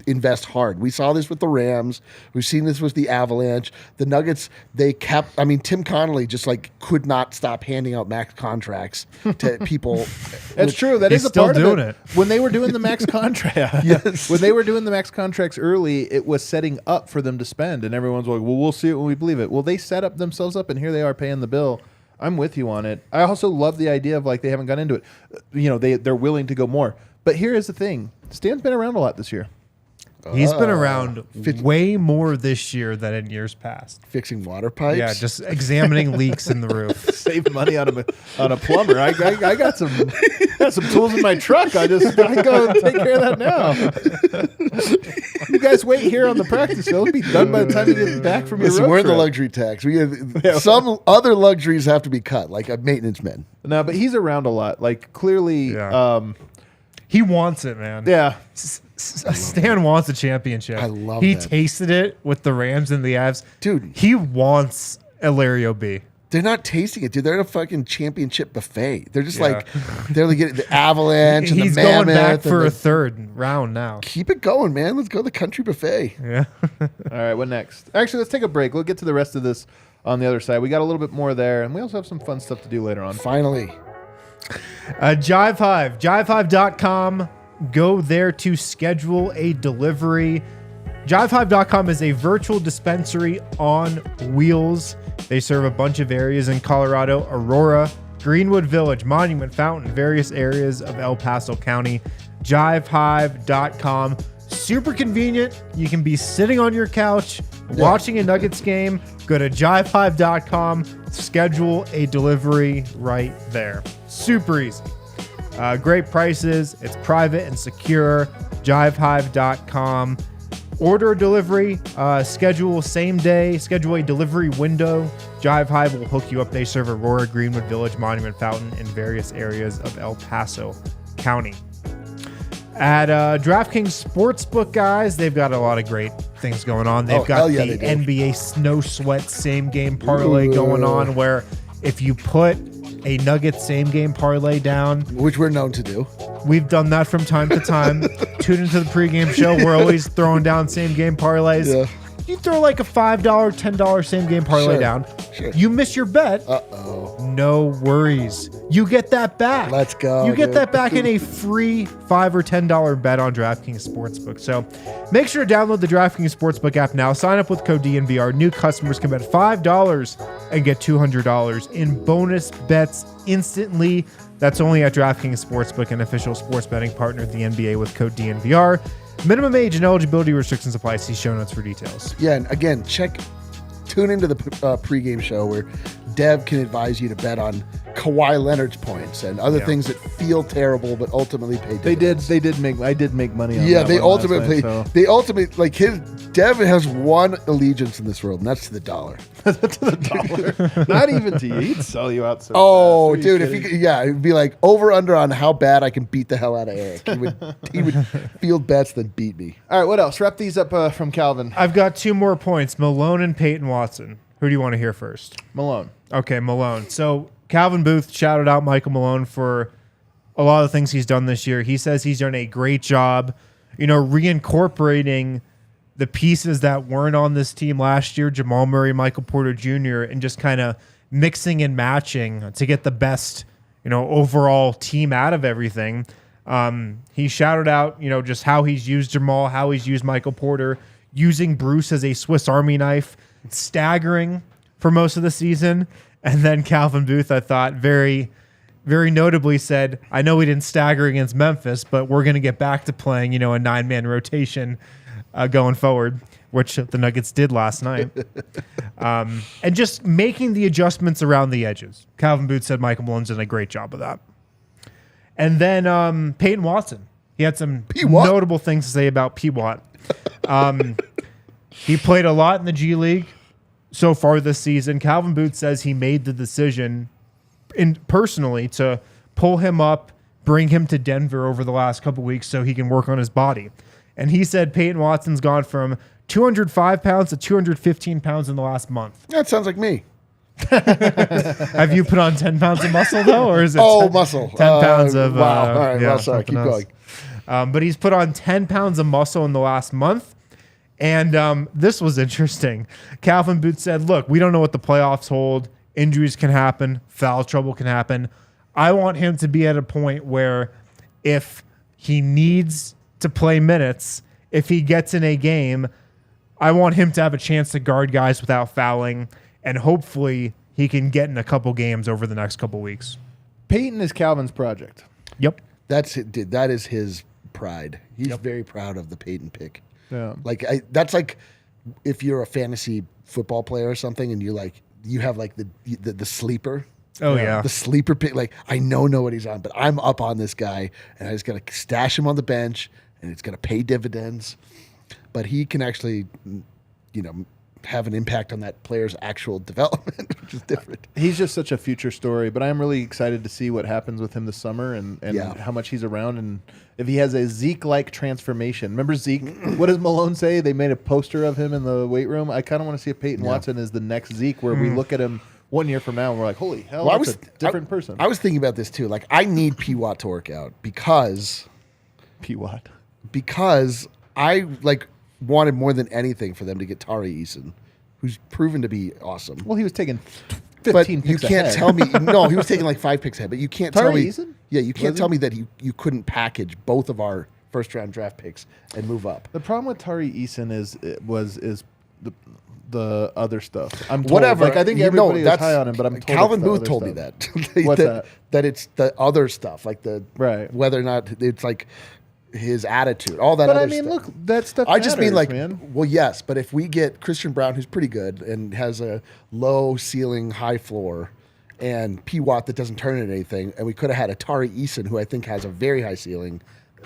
invest hard. We saw this with the Rams. We've seen this with the Avalanche. The Nuggets, Tim Connolly just like could not stop handing out max contracts to people. That's true. That is a still part doing of it. it. When they were doing the max contract, when they were doing the max contracts early, it was setting up for them to spend, and everyone's like, "Well, we'll see it when we believe it." Well, they set up themselves up, and here they are paying the bill. I'm with you on it. I also love the idea of like they haven't got into it. They're willing to go more. But here is the thing: Stan's been around a lot this year. He's been around way more this year than in years past. Fixing water pipes. Yeah, just examining leaks in the roof. Save money on a plumber. I got some tools in my truck. I go and take care of that now. You guys wait here on the practice field. It'll be done by the time you get back from your road we're in the trip. luxury tax. We have, some other luxuries have to be cut, like a maintenance man. No, but he's around a lot. Like clearly, he wants it, man. yeah. Stan wants a championship. I love He that. tasted it with the Rams and the Avs. Dude. He wants Ilario B. They're not tasting it, dude. They're at a fucking championship buffet. They're just they're like getting the Avalanche and He's the going Mammoth. back for a and third round now. keep it going, man. Let's go to the country buffet. Yeah. All right, what next? Actually, let's take a break. We'll get to the rest of this on the other side. We got a little bit more there, and we also have some fun stuff to do later on. Finally. Jive Hive, jivehive.com. Go there to schedule a delivery. Jivehive.com is a virtual dispensary on wheels. They serve a bunch of areas in Colorado: Aurora, Greenwood Village, Monument, Fountain, various areas of El Paso County. Jivehive.com. Super convenient. You can be sitting on your couch watching a Nuggets game. Go to jivehive.com. Schedule a delivery right there. Super easy. Great prices. It's private and secure. Jivehive.com. Order a delivery. Schedule same day. Schedule a delivery window. Jive Hive will hook you up. They serve Aurora, Greenwood Village, Monument, Fountain, and various areas of El Paso County. At DraftKings Sportsbook, guys, they've got a lot of great things going on. They've got the NBA Snow Sweat same game parlay going on, where if you put a Nuggets same game parlay down, Which we're known to do. we've done that from time to time. Tune into the pregame show. We're always throwing down same game parlays. Yeah. You throw like a $5, $10 same game parlay Sure. down. Sure. You miss your bet. Uh-oh. No worries. You get that back. Let's go, You get dude. that back in a free $5 or $10 bet on DraftKings Sportsbook. So make sure to download the DraftKings Sportsbook app now. Sign up with code DNVR. New customers can bet $5 and get $200 in bonus bets instantly. That's only at DraftKings Sportsbook, an official sports betting partner of the NBA, with code DNVR. Minimum age and eligibility restrictions apply. See show notes for details. Yeah, and again, tune into the pregame show where Dev can advise you to bet on Kawhi Leonard's points and other things that feel terrible but ultimately pay dividends. I did make money on Yeah, that they one last ultimately, night, so. they ultimately, like Dev has one allegiance in this world, and that's to the dollar. Not even to you. He'd sell you out so Oh, fast. Are you dude, kidding? it'd be like over under on how bad I can beat the hell out of Eric. He would field bets then beat me. All right, what else? Wrap these up from Calvin. I've got two more points. Malone and Peyton Watson. Who do you want to hear first? Malone. Okay, Malone. So Calvin Booth shouted out Michael Malone for a lot of the things he's done this year. He says he's done a great job, reincorporating the pieces that weren't on this team last year, Jamal Murray, Michael Porter Jr., and just kind of mixing and matching to get the best, overall team out of everything. He shouted out, just how he's used Jamal, how he's used Michael Porter, using Bruce as a Swiss Army knife, staggering for most of the season. And then Calvin Booth, I thought, very, very notably said, I know we didn't stagger against Memphis, but we're going to get back to playing, a 9-man rotation going forward, which the Nuggets did last night. And just making the adjustments around the edges. Calvin Booth said Michael Malone's done a great job of that. And then Peyton Watson. He had some notable things to say about PWat. He played a lot in the G League so far this season. Calvin Booth says he made the decision personally to pull him up, bring him to Denver over the last couple weeks so he can work on his body. And he said Peyton Watson's gone from 205 pounds to 215 pounds in the last month. That sounds like me. Have you put on 10 pounds of muscle though, or is it muscle? 10 pounds of wow. All right, yeah, well, sorry, keep something going. else. But he's put on 10 pounds of muscle in the last month. And this was interesting. Calvin Booth said, look, we don't know what the playoffs hold. Injuries can happen. Foul trouble can happen. I want him to be at a point where if he needs to play minutes, if he gets in a game, I want him to have a chance to guard guys without fouling. And hopefully he can get in a couple games over the next couple weeks. Peyton is Calvin's project. Yep. That is his pride. He's very proud of the Peyton pick. Yeah. Like that's like if you're a fantasy football player or something, and you have like the sleeper. Oh yeah. The sleeper pick. Like I know nobody's on, but I'm up on this guy, and I just gotta stash him on the bench, and it's gonna pay dividends. But he can actually, have an impact on that player's actual development, which is different. He's just such a future story, but I'm really excited to see what happens with him this summer and how much he's around and if he has a Zeke-like transformation. Remember Zeke? What does Malone say? They made a poster of him in the weight room. I kind of want to see if Peyton Watson is the next Zeke, where we look at him 1 year from now and we're like, holy hell, that's a different person. I was thinking about this too. Like I need PWat to work out because I wanted more than anything for them to get Tari Eason, who's proven to be awesome. Well, he was taking 15 But picks you can't ahead. tell me. No, he was taking like 5 picks ahead. But you can't tell Tari me. Eason? Yeah, you can't Was tell he? me that you couldn't package both of our first round draft picks and move up. The problem with Tari Eason is the other stuff. I'm told. Whatever. Like I think everybody is high on him, but I'm told Calvin it's the Booth other told me stuff. that. What's that? That it's the other stuff, like the Right. whether or not it's like his attitude, all that. But other I mean, stuff. look, that stuff. I just mean matters, like, man. well, yes, but if we get Christian Brown, who's pretty good and has a low ceiling, high floor, and PWat that doesn't turn into anything, and we could have had a Tari Eason, who I think has a very high ceiling,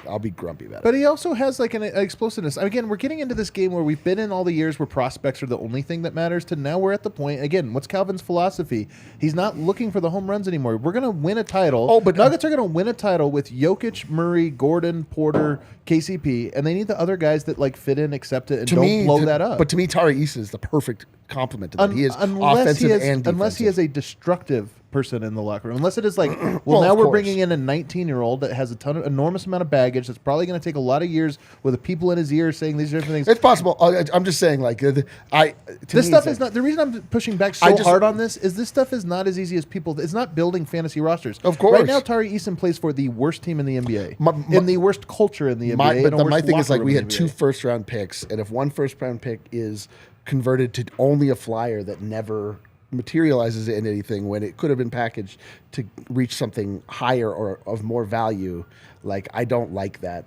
I'll be grumpy about it. But he also has like an explosiveness. Again, we're getting into this game where we've been in all the years where prospects are the only thing that matters to now we're at the point. Again, what's Calvin's philosophy? He's not looking for the home runs anymore. We're going to win a title. Oh, but Nuggets are going to win a title with Jokic, Murray, Gordon, Porter, KCP, and they need the other guys that like fit in, accept it, and don't blow that up. But to me, Tari Eason is the perfect complement to that. He is offensive and defensive. Unless he is a destructive person in the locker room. Unless it is like, Well, now of we're course. bringing in a 19-year-old that has enormous amount of baggage that's probably going to take a lot of years with the people in his ear saying these different things. It's possible. I'm just saying, like, This stuff is not. The reason I'm pushing back so hard on this is stuff is not as easy as people. It's not building fantasy rosters. Of course. Right now, Tari Eason plays for the worst team in the NBA, in the worst culture in the NBA. But my thing is, like, we had two 2 first-round picks, and if one first-round pick is converted to only a flyer that never materializes in anything when it could have been packaged to reach something higher or of more value, like, I don't like that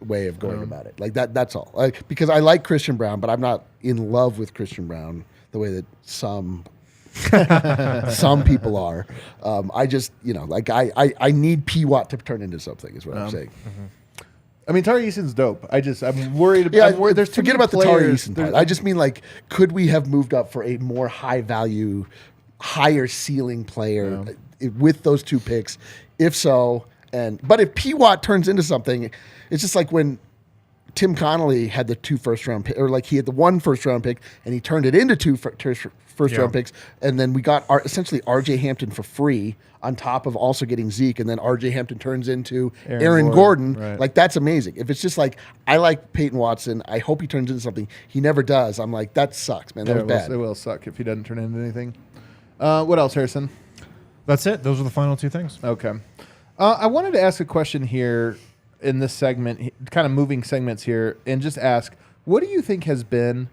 way of going about it. Like, that's all. Like, because I like Christian Brown, but I'm not in love with Christian Brown the way that some people are. I just, like, I need PWat to turn into something is what I'm saying. I mean, Tari Eason's dope. I'm worried about. Yeah, I'm worried. There's too forget many about the Tari players. Eason part. I just mean, like, could we have moved up for a more high value, higher ceiling player with those 2 picks? If so, but if PWat turns into something, it's just like when Tim Connolly had the 2 first-round pick, or like he had the 1 first-round pick and he turned it into 2 first-round picks, and then we got essentially R.J. Hampton for free on top of also getting Zeke, and then R.J. Hampton turns into Aaron Gordon. Right. Like, that's amazing. If it's just like, I like Peyton Watson, I hope he turns into something. He never does. I'm like, that sucks, man. That was bad. It will suck if he doesn't turn into anything. What else, Harrison? That's it. Those are the final 2 things. Okay. I wanted to ask a question here in this segment, kind of moving segments here, and just ask, what do you think has been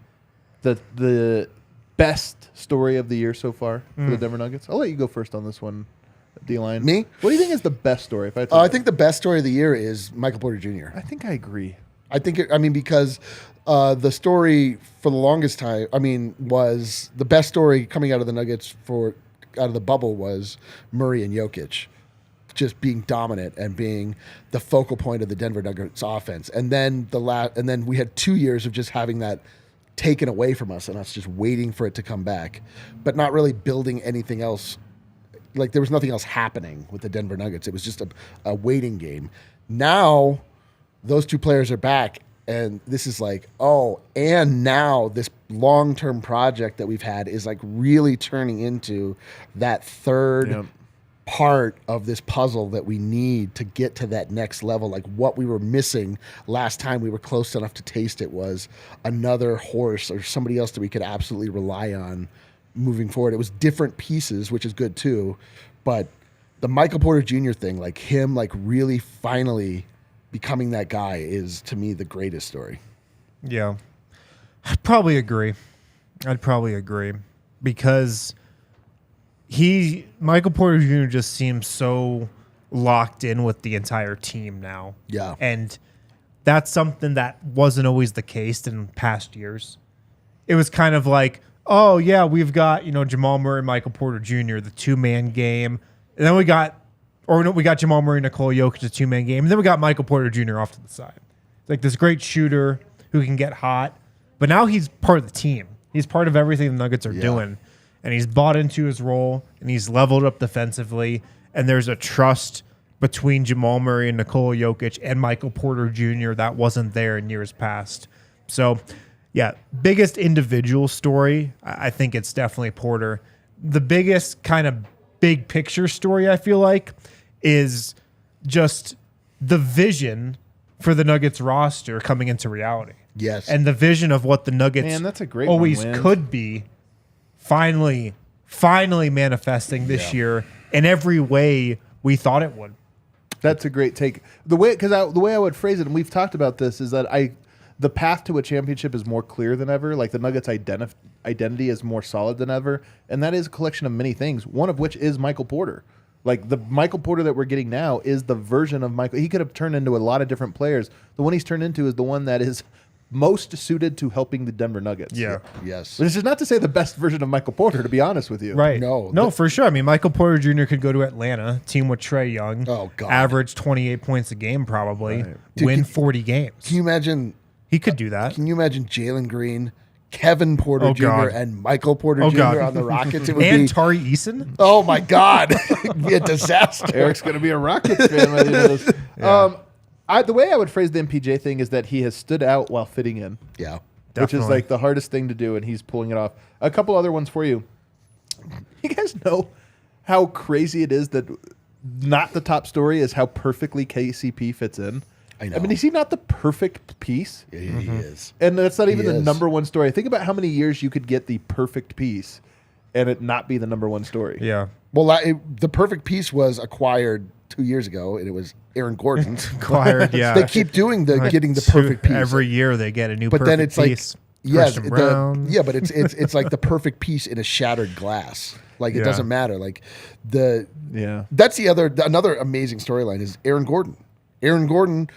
the best story of the year so far for the Denver Nuggets? I'll let you go first on this one, D-Line. Me? What do you think is the best story? I think the best story of the year is Michael Porter Jr. I think I agree. Because the story for the longest time, was the best story coming out of the Nuggets out of the bubble was Murray and Jokic just being dominant and being the focal point of the Denver Nuggets offense. And then we had 2 years of just having that taken away from us and us just waiting for it to come back, but not really building anything else. Like, there was nothing else happening with the Denver Nuggets. It was just a waiting game. Now those 2 players are back, And this is like, oh, and now this long-term project that we've had is like really turning into that third part of this puzzle that we need to get to that next level. Like what we were missing last time we were close enough to taste it was another horse or somebody else that we could absolutely rely on moving forward. It was different pieces, which is good too. But the Michael Porter Jr. thing, like him, like really finally becoming that guy is to me the greatest story. Yeah. I'd probably agree because Michael Porter Jr. just seems so locked in with the entire team now. Yeah. And that's something that wasn't always the case in past years. It was kind of like, oh yeah, we've got, Jamal Murray and Michael Porter Jr., the 2-man game. And then we got Jamal Murray, Nikola Jokic, a 2-man game. And then we got Michael Porter Jr. off to the side. It's like this great shooter who can get hot. But now he's part of the team. He's part of everything the Nuggets are doing. And he's bought into his role, and he's leveled up defensively. And there's a trust between Jamal Murray and Nikola Jokic and Michael Porter Jr. that wasn't there in years past. So, yeah, biggest individual story, I think it's definitely Porter. The biggest kind of big picture story, I feel like, is just the vision for the Nuggets roster coming into reality. Yes. And the vision of what the Nuggets that's a great always one, could be finally manifesting this year in every way we thought it would. That's a great take. The way I would phrase it, and we've talked about this, is that the path to a championship is more clear than ever. Like the Nuggets' identity is more solid than ever, and that is a collection of many things. One of which is Michael Porter. Like the Michael Porter that we're getting now is the version of Michael. He could have turned into a lot of different players. The one he's turned into is the one that is most suited to helping the Denver Nuggets. Yeah. Yes. Which is not to say the best version of Michael Porter, to be honest with you. Right. No, for sure. I mean, Michael Porter Jr. could go to Atlanta, team with Trae Young. Oh, God. Average 28 points a game, probably. Right. Dude, win 40 games. Can you imagine? He could do that. Can you imagine Jalen Green, Kevin Porter Oh, Jr. God. and Michael Porter Jr. God. on the Rockets? It would And be. Tari Eason? Oh my God! It'd be a disaster. Eric's going to be a Rockets fan by the end of this. Yeah. The way I would phrase the MPJ thing is that he has stood out while fitting in. Yeah. Which is Definitely. like the hardest thing to do, and he's pulling it off. A couple other ones for you. You guys know how crazy it is that not the top story is how perfectly KCP fits in? I know. I mean, is he not the perfect piece? Yeah, he is. And that's not even He the is. number one story. Think about how many years you could get the perfect piece and it not be the number one story. Yeah. Well, the perfect piece was acquired 2 years ago, and it was Aaron Gordon. Acquired, yeah. They keep doing Like getting the perfect piece Every year they get a new but perfect then it's piece. like, yes, Christian Brown. but it's like the perfect piece in a shattered glass. Like it Yeah. doesn't matter. Like Yeah. that's another amazing storyline is Aaron Gordon. Aaron Gordon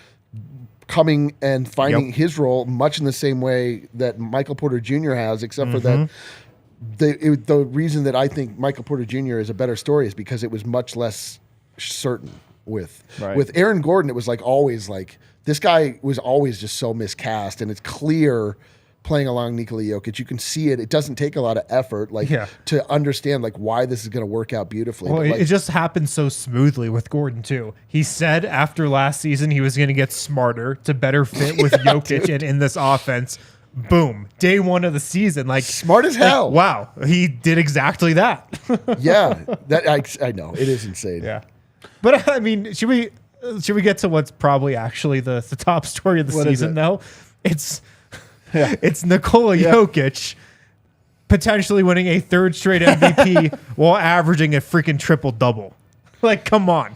coming and finding his role much in the same way that Michael Porter Jr. has, except for that the reason that I think Michael Porter Jr. is a better story is because it was much less certain with Aaron Gordon. It was like always like this guy was always just so miscast, and it's clear playing along Nikola Jokic. You can see it. It doesn't take a lot of effort to understand like why this is going to work out beautifully. Well, But, like, it just happened so smoothly with Gordon, too. He said after last season he was going to get smarter to better fit with Jokic and in this offense. Boom. Day one of the season. Like smart as hell. Wow. He did exactly that. Yeah, that I know. It is insane. Yeah. But I mean, should we get to what's probably actually the top story of the What is season it? though? It's Nikola Jokic potentially winning a third straight MVP while averaging a freaking triple double. Like, come on.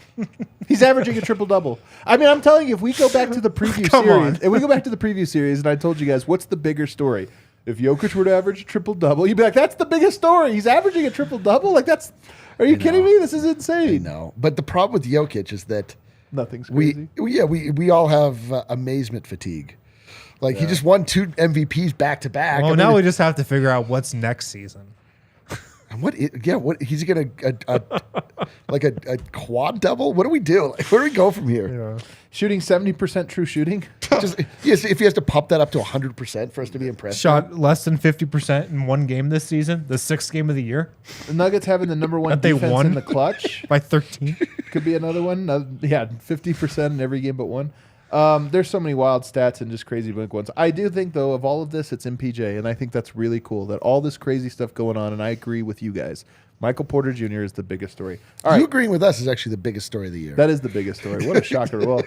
He's averaging a triple double. I mean, I'm telling you, if we go back to the preview Come series, on. if we go back to the preview series, and I told you guys, what's the bigger story? If Jokic were to average a triple double, you'd be like, that's the biggest story. He's averaging a triple double. Like that's. Are you kidding me? This is insane. No, but the problem with Jokic is that Nothing's crazy. we all have amazement fatigue. Like he just won 2 MVPs back to back. Well, I now mean, we just have to figure out what's next season. what he's gonna like a quad double? What do we do? Like, where do we go from here? Shooting 70% true shooting. Just yes, if he has to pump that up to 100% for us to be impressed. Shot less than 50% in one game this season, the 6th game of the year The Nuggets having the number one That they defense won? in the clutch by 13. could be another one. 50% in every game but one. There's so many wild stats and just crazy big ones. I do think, though, of all of this, it's MPJ, and I think that's really cool that all this crazy stuff going on, and I agree with you guys. Michael Porter Jr. is the biggest story. All right. You agreeing with us is actually the biggest story of the year. That is the biggest story. What a shocker. Well,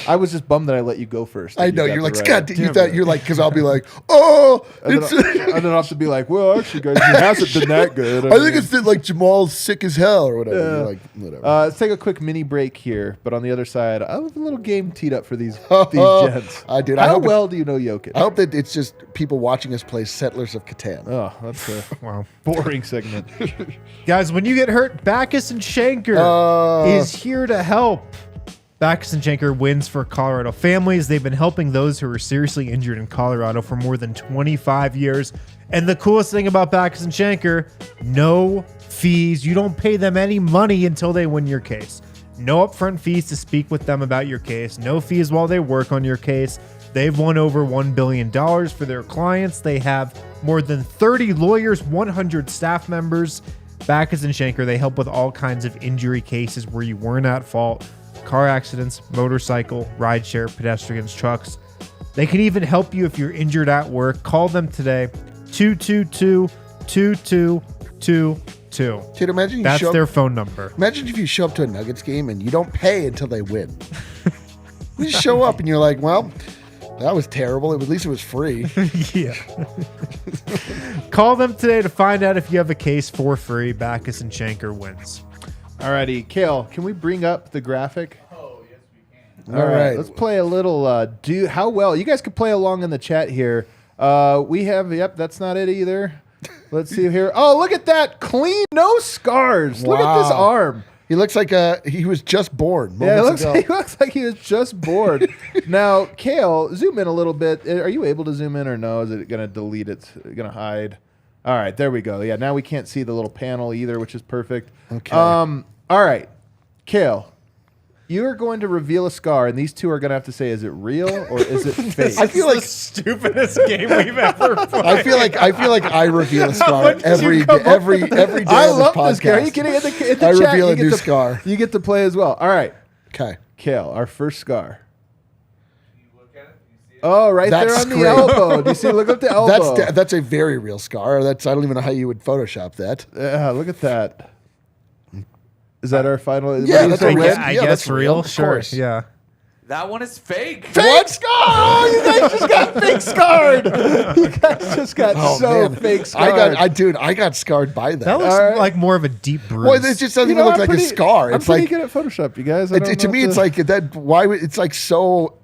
I was just bummed that I let you go first. I know. You're like, Scott, you thought you're like, because I'll be like, oh. And then I'll have to be like, well, actually, guys, he hasn't been that good. I think it's that, like, Jamal's sick as hell or whatever. You're like, whatever. Let's take a quick mini break here. But on the other side, I have a little game teed up for these gents. Dude, How well do you know Jokic? I hope that it's just people watching us play Settlers of Catan. Oh, that's a Wow. boring segment. Guys, when you get hurt, Backus and Shanker is here to help. Backus and Shanker wins for Colorado families. They've been helping those who are seriously injured in Colorado for more than 25 years. And the coolest thing about Backus and Shanker, no fees. You don't pay them any money until they win your case. No upfront fees to speak with them about your case. No fees while they work on your case. They've won over $1 billion for their clients. They have more than 30 lawyers, 100 staff members. Backus and Shanker, they help with all kinds of injury cases where you weren't at fault. Car accidents, motorcycle, rideshare, pedestrians, trucks. They can even help you if you're injured at work. Call them today. 222-2222. Dude, imagine That's their phone number. Imagine if you show up to a Nuggets game and you don't pay until they win. You just show up and you're like, well, that was terrible. At least it was free. Yeah. Call them today to find out if you have a case for free. Backus and Shanker wins. Alrighty, Kale, can we bring up the graphic? Oh, yes, we can. All right, let's play a little. How well? You guys can play along in the chat here. We have. Yep, that's not it either. Let's see here. Oh, look at that, clean, no scars. Look at this arm. He looks like he was just born. Yeah, he looks like he was just born. Now, Kale, zoom in a little bit. Are you able to zoom in or no? Is it going to delete it? Going to hide? All right, there we go. Yeah, now we can't see the little panel either, which is perfect. Okay. All right, Kale, you are going to reveal a scar, and these two are going to have to say, is it real or is it fake? I feel like the stupidest game we've ever played. I feel like I reveal a scar every day I of love this this, Gary. podcast. You can in the I chat, reveal you a get new to- scar. You get to play as well. All right, Okay. Kale, our first scar. Can you look at it? Do you see it? Oh, right there That's on the great. elbow. Do you see? Look up the elbow. That's a very real scar. I don't even know how you would Photoshop that. Yeah, look at that. Is that our final? Yeah, that's a real- I yeah, guess that's real. real, of Sure. course. Yeah. That one is fake. Fake scar! Oh, you guys just got fake scarred. You guys just got fake scarred. I got scarred by that. That looks All right. like more of a deep bruise. Well, it just doesn't even look like a scar. I'm It's pretty like good at Photoshop, you guys. I don't to know me, what it's like that. Why would it's like so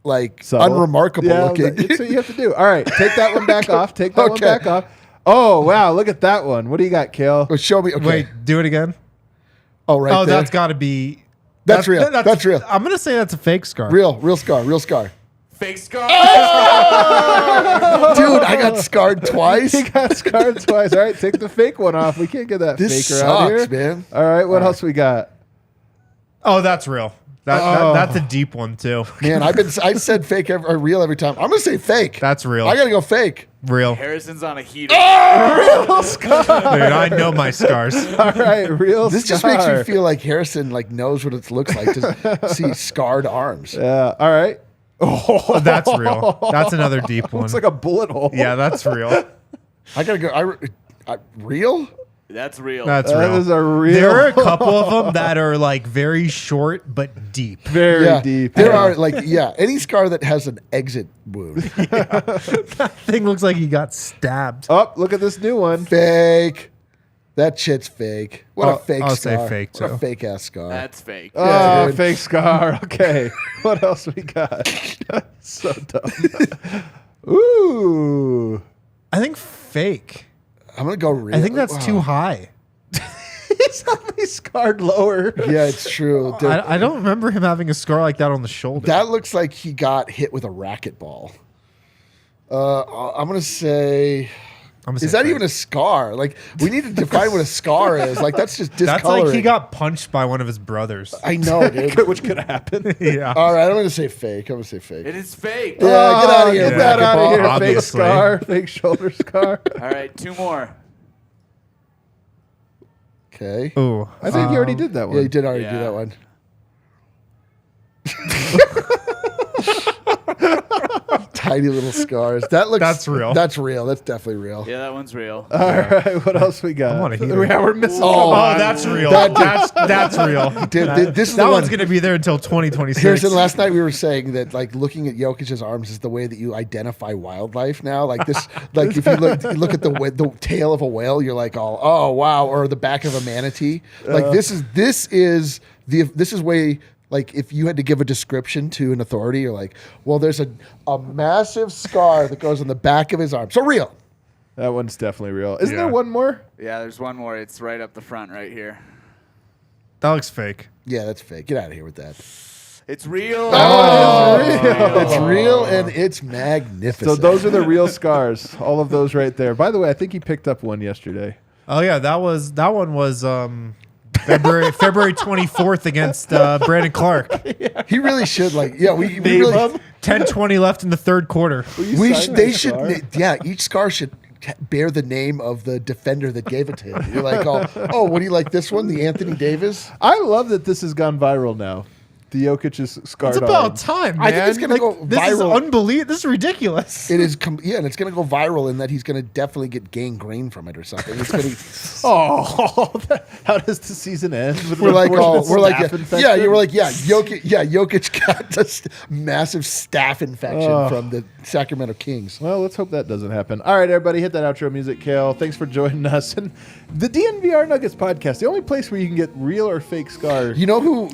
like Subtle. unremarkable Yeah, looking? That's what you have to do. All right, take that one back off. Take that one Okay. back off. Oh wow, look at that one. What do you got, Kale? Well, show me. Okay. Wait, do it again. Oh, right. Oh, there. that's got to be. That's real. That's real. I'm gonna say that's a fake scar. Real scar. Fake scar. Dude, I got scarred twice. He got scarred twice. All right, take the fake one off. We can't get that This faker out here, sucks, man. All right, what else we got? Oh, that's real. That's a deep one too. Man, I said fake or real every time. I'm gonna say fake. That's real. I gotta go fake. Real. Harrison's on a heater. Real scar. Dude, I know my scars. All right, real. This just makes me feel like Harrison like knows what it looks like to see scarred arms. Yeah. All right. Oh, that's real. That's another deep one. Looks like a bullet hole. Yeah, that's real. I gotta go. Real? That's real. That's That real. is a real. There are a couple of them that are like very short but deep. very deep. There are any scar that has an exit wound. That thing looks like he got stabbed. Oh, look at this new one. Fake. That shit's fake. What a fake I'll scar. say fake, What a too. fake ass scar. That's fake. Oh, dude. fake scar. Okay. What else we got? So dumb. Ooh. I think fake. I'm gonna go real. I think that's Wow. too high. He's only scarred lower. Yeah, it's true. Dude, I don't remember him having a scar like that on the shoulder. that looks like he got hit with a racquetball. I'm gonna say. I'm gonna Is say that fake. even a scar? Like, we need to define what a scar is. Like, that's just discoloring. That's like he got punched by one of his brothers. I know, dude. Which could happen. Yeah. All right, I'm gonna say fake. I'm gonna say fake. It is fake. Yeah, get out of here. Get that out of here. Fake Obviously. scar. Fake shoulder scar. All right, two more. Okay. Ooh. I think you already did that one. Yeah, you did already do Yeah. that one. Tiny little scars. That looks. That's real. That's real. That's definitely real. Yeah, that one's real. All right, what else we got? I want a heater. Yeah, we're missing. Oh, one. that's real. That- That's real. Dude, this is That the one's one. gonna be there until 2026. Harrison, last night we were saying that like looking at Jokic's arms is the way that you identify wildlife now. Like this, like if you look at the tail of a whale, you're like, oh wow, or the back of a manatee. Like this is way. Like if you had to give a description to an authority, you're like, well, there's a massive scar that goes on the back of his arm. So real. That one's definitely real. Isn't Yeah. there one more? Yeah, there's one more. It's right up the front right here. That looks fake. Yeah, that's fake. Get out of here with that. It's real. It's real and it's magnificent. So those are the real scars. All of those right there. By the way, I think he picked up one yesterday. Oh yeah, that one was February 24th against Brandon Clark. He really should we really 10:20 left in the third quarter. each scar should bear the name of the defender that gave it to him. You're like, oh, what do you like this one? The Anthony Davis? I love that this has gone viral now. The Jokic's scarred It's about arm. time, man. I think it's gonna go This is viral. unbelievable. This is ridiculous. It is, and it's going to go viral in that he's going to definitely get gangrene from it or something. It's going to. Oh, how does the season end? With We're like, infection? you were like, Jokic got this massive staph infection from the Sacramento Kings. Well, let's hope that doesn't happen. All right, everybody, hit that outro music, Kale. Thanks for joining us. And the DNVR Nuggets podcast, the only place where you can get real or fake scars. You know who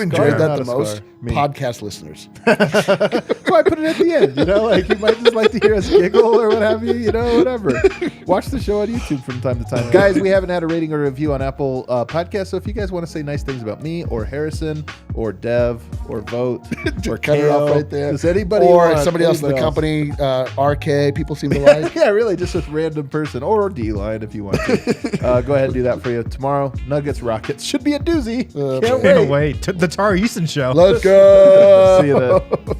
enjoyed or that not the a most? scar? Me. Podcast listeners. So I put it at the end, like you might just like to hear us giggle or what have you, whatever. Watch the show on YouTube from time to time. Guys, we haven't had a rating or review on Apple Podcasts, so if you guys want to say nice things about me or Harrison or Dev or Vote or Cut it off Kale, right there. does anybody or want somebody else in the anybody company, RK, people seem to like. yeah, really, just a random person or D-line if you want to. Go ahead and do that for you tomorrow. Nuggets, Rockets. Should be a doozy. Can't In a wait. way, the Tara Easton show. Let's go. See you then.